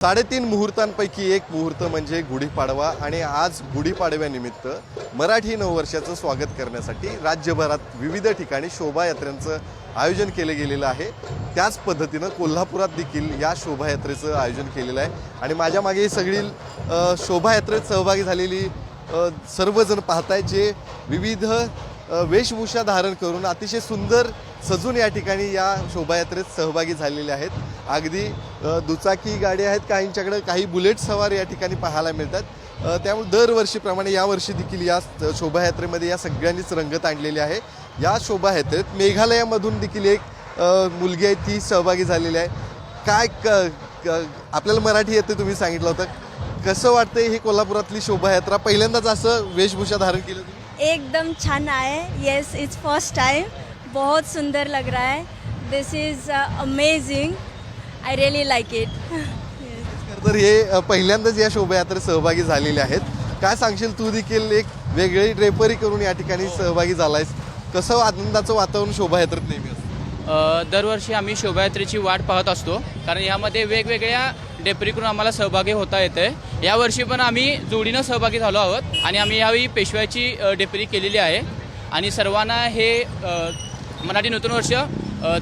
3.5 मुहूर्तांपैकी एक मुहूर्त म्हणजे गुढीपाडवा आणि आज गुढीपाडव्यानिमित्त मराठी नववर्षाचं स्वागत करण्यासाठी राज्यभरात विविध ठिकाणी शोभायात्रांचं आयोजन केलं गेलेलं आहे। त्याच पद्धतीनं कोल्हापुरात देखील या शोभायात्रेचं आयोजन केलेलं आहे आणि माझ्या मागे सगळी शोभायात्रेत सहभागी झालेली सर्वजण पाहताय जे विविध वेशभूषा धारण करून अतिशय सुंदर सजून या ठिकाणी या शोभायात्रेत सहभागी झालेले आहेत। अगदी दुचाकी गाडी आहेत, काहींच्याकडे काही बुलेट सवार या ठिकाणी पाहायला मिळतात। त्यामुळे दरवर्षीप्रमाणे यावर्षी देखील या शोभायात्रेमध्ये या सगळ्यांनीच रंगत आणलेली आहे। या शोभायात्रेत मेघालयामधून देखील एक मुलगी आहे ती सहभागी झालेली आहे। काय आपल्याला मराठी येते तुम्ही सांगितलं होतं, कसं वाटतंय ही कोल्हापुरातली शोभायात्रा? पहिल्यांदाच असं वेशभूषा धारण केलं तुम्ही? एकदम छान आहे। Yes, it's first time. बहुत सुंदर लग रहा है। This is amazing. I really like it. तर हे पहिल्यांदाच या शोभायात्रेत सहभागी झालेले आहेत। काय सांगशील, तू देखील एक वेगळी ड्रेपरी करून या ठिकाणी सहभागी झालायस, कसं आनंदाचं वातावरण शोभायात्रेत नेहमी असतं? दरवर्षी आम्ही शोभायात्रेची वाट पाहत असतो, कारण यामध्ये वेगवेगळ्या ड्रेपरी करून आम्हाला सहभागी होता येते। यावर्षी पण आम्ही जोडीनं सहभागी झालो आहोत आणि आम्ही यावेळी पेशव्याची ड्रेपरी केलेली आहे आणि सर्वांना हे मराठी नूतन वर्ष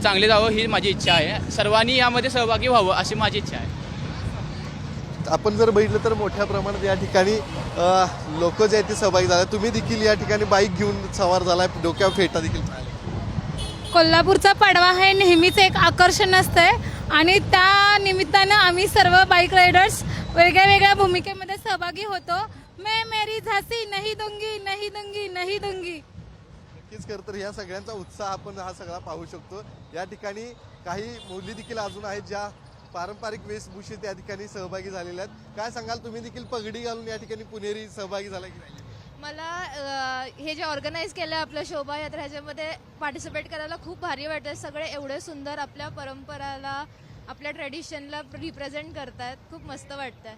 चांगले जावं ही माझी इच्छा आहे। सर्वांनी यामध्ये सहभागी व्हावं अशी माझी इच्छा आहे। आपण जर बघितलं तर मोठ्या प्रमाणात या ठिकाणी लोक जे आहेत ते सहभागी झाले। तुम्ही देखील या ठिकाणी बाईक घेऊन सवार झालाय, डोक्यावर फेटा देखील पाहिला। कोल्हापूरचा पाडवा हे नेहमीच एक आकर्षण असते आणि त्या निमित्तानं आम्ही सर्व बाईक रायडर्स वेगळ्या वेगळ्या भूमिकेमध्ये सहभागी होतो। मैं मेरी झांसी नहीं दूंगी, नहीं दूंगी, नहीं दूंगी। नक्कीच खरं तर या सगळ्यांचा उत्साह आपण हा सगळा पाहू शकतो। या ठिकाणी काही मुली देखील अजून आहेत ज्या पारंपरिक वेशभूषेत या ठिकाणी सहभागी झालेल्या आहेत। काय सांगाल, तुम्ही देखील पगडी घालून या ठिकाणी पुणेरी सहभागी झाला की नाही? मला हे जे ऑर्गनाईज केलं आपलं शोभायात्रा ह्याच्यामध्ये पार्टिसिपेट करायला खूप भारी वाटतं। सगळे एवढे सुंदर आपल्या परंपराला, आपल्या ट्रेडिशनला रिप्रेझेंट करतात, खूप मस्त वाटतंय।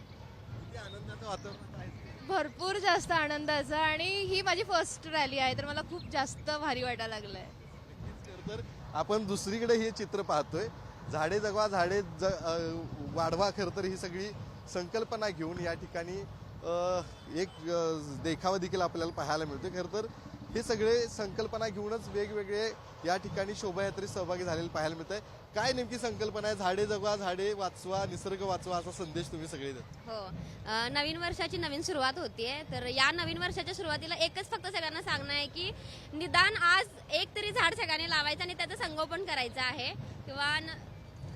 आनंदाचं वातावरण आहे, भरपूर जास्त आनंदाचं, आणि ही माझी फर्स्ट रॅली आहे तर मला खूप जास्त भारी वाटायला लागलंय। तर आपण दुसरीकडे हे चित्र पाहतोय, झाडे जगवा झाडे वाढवा। खरं तर ही सगळी संकल्पना घेऊन या ठिकाणी एक देखावा देखील आपल्याला पाहायला मिळतो। खरं तर हे सगळे संकल्पना घेऊनच वेगवेगळे या ठिकाणी शोभायात्रेत सहभागी झालेले पाहायला मिळत आहे। काय नेमकी संकल्पना आहे? झाडे जगवा झाडे वाचवा, निसर्ग वाचवा असा संदेश तुम्ही सगळे देता। हो, नवीन वर्षाची नवीन सुरुवात होतीये, तर या नवीन वर्षाच्या सुरुवातीला एकच फक्त सगळ्यांना सांगणं आहे की निदान आज एक तरी झाड सगळ्यांनी लावायचं आणि त्याचं संगोपन करायचं आहे किंवा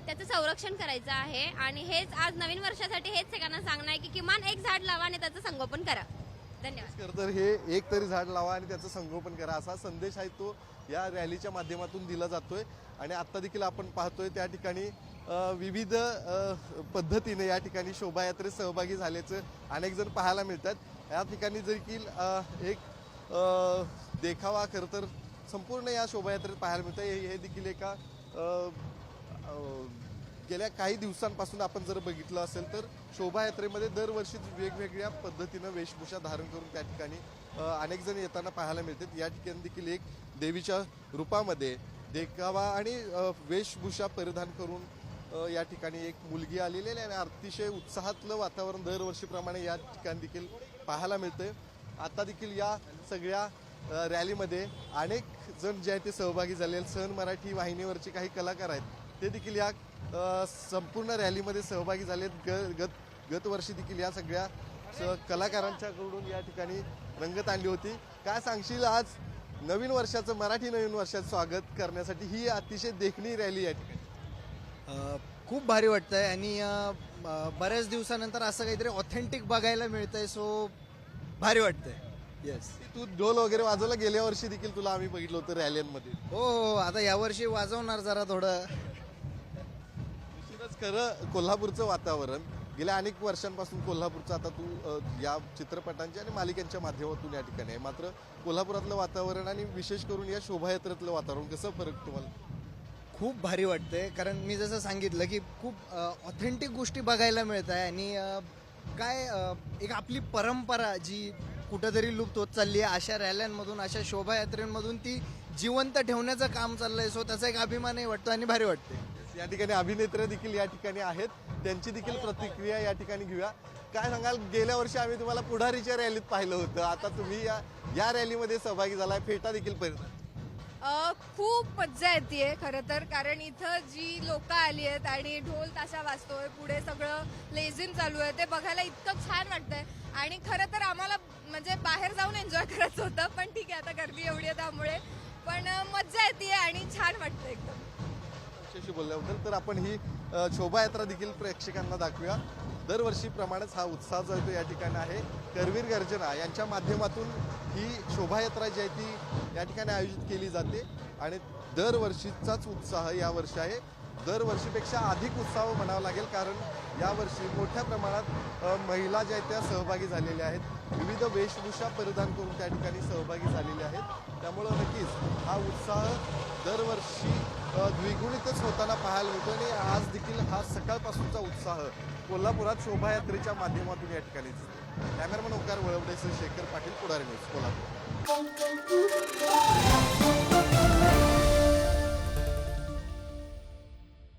त्याचं संरक्षण करायचं आहे। आणि हेच आज नवीन वर्षासाठी हेच सगळ्यांना सांगणं आहे की किमान एक झाड लावा आणि त्याचं संगोपन करा। धन्यवाद। खरं तर हे एक तरी झाड लावा आणि त्याचं संगोपन करा असा संदेश आहे तो या रॅलीच्या माध्यमातून दिला जातोय। आणि आता देखील आपण पाहतोय त्या ठिकाणी विविध पद्धतीने या ठिकाणी शोभायात्रेत सहभागी झाल्याचं अनेक जण पाहायला मिळतात। या ठिकाणी देखील एक देखावा खरं तर संपूर्ण या शोभायात्रेत पाहायला मिळतं। हे देखील एका गेल्या काही दिवसांपासून आपण जर बघितलं असेल तर शोभायात्रेमध्ये दरवर्षी वेगवेगळ्या पद्धतीनं वेशभूषा धारण करून त्या ठिकाणी अनेक जण येताना पाहायला मिळतात। या ठिकाणी देखील एक देवीच्या रूपामध्ये देखावा आणि वेशभूषा परिधान करून या ठिकाणी एक मुलगी आलेली आहे आणि अतिशय उत्साहातलं वातावरण दरवर्षीप्रमाणे या ठिकाणी देखील पाहायला मिळतंय। आता देखील या सगळ्या रॅलीमध्ये अनेक जण जे आहेत ते सहभागी झालेले। सन मराठी वाहिनीवरचे काही कलाकार आहेत ते देखील या संपूर्ण रॅलीमध्ये सहभागी झालेत। गत वर्षी देखील या सगळ्या कलाकारांच्याकडून या ठिकाणी रंगत आणली होती। काय सांगशील, आज नवीन वर्षाचं मराठी नवीन वर्षाचं स्वागत करण्यासाठी ही अतिशय देखणी रॅली आहे? खूप भारी वाटतंय आणि बऱ्याच दिवसानंतर असं काहीतरी ऑथेंटिक बघायला मिळतंय, सो भारी वाटतंय। येस, तू ढोल वगैरे वाजवला गेल्या वर्षी देखील तुला आम्ही बघितलं होतं रॅलीमध्ये। हो, आता यावर्षी वाजवणार जरा थोडं। खरं कोल्हापूरचं वातावरण गेल्या अनेक वर्षांपासून कोल्हापूरचं आता तू या चित्रपटांच्या आणि मालिकांच्या माध्यमातून या ठिकाणी आहे, मात्र कोल्हापुरातलं वातावरण आणि विशेष करून या शोभायात्रेतलं वातावरण कसं फरक तुम्हाला? खूप भारी वाटतंय, कारण मी जसं सांगितलं की खूप ऑथेंटिक गोष्टी बघायला मिळत आहे आणि काय एक आपली परंपरा जी कुठंतरी लुप्त होत चालली आहे, अशा रॅल्यांमधून अशा शोभायात्रेंमधून ती जिवंत ठेवण्याचं काम चाललंय। सो त्याचा एक अभिमानही वाटतो आणि भारी वाटते। या ठिकाणी अभिनेत्री देखील या ठिकाणी आहेत। त्यांची देखील प्रतिक्रिया या ठिकाणी घेऊया. काय सांगाल, गेल्या वर्षी आम्ही तुम्हाला पुढारीच्या रॅलीत पाहिलं होतं, आता तुम्ही या रॅलीमध्ये सहभागी झालाय, फेटा देखील परिधान. खूप मज्जा येते खरं तर, कारण इथं जी लोक आली आहेत आणि ढोल ताशा वाजतोय, पुढे सगळं लेझिम चालू आहे, ते बघायला इतकं छान वाटतंय. आणि खरं तर आम्हाला म्हणजे बाहेर जाऊन एन्जॉय करायचं होतं, पण ठीक आहे, आता गर्दी एवढी आहे त्यामुळे पण मज्जा येते आणि छान वाटतं एकदम. तुमच्याशी बोलल्याबद्दल. तर आपण ही शोभायात्रा देखील प्रेक्षकांना दाखवूया. दरवर्षीप्रमाणेच हा उत्साह जो आहे तो या ठिकाणी आहे. करवीर गर्जना यांच्या माध्यमातून ही शोभायात्रा जी आहे ती या ठिकाणी आयोजित केली जाते आणि दरवर्षीचाच उत्साह यावर्षी आहे. दरवर्षीपेक्षा अधिक उत्साह म्हणावा लागेल, कारण यावर्षी मोठ्या प्रमाणात महिला ज्या आहेत त्या सहभागी झालेल्या आहेत. विविध वेशभूषा परिधान करून त्या ठिकाणी सहभागी झालेल्या आहेत. त्यामुळं नक्कीच हा उत्साह दरवर्षी द्विगुणितच होताना पाहायला मिळतो आणि आज देखील हा सकाळपासूनचा उत्साह कोल्हापुरात शोभायात्रेच्या माध्यमातून या ठिकाणी दिसतो. कॅमेरामन ओंकार वळवडेसह शेखर पाटील, पुढारी न्यूज, कोल्हापूर.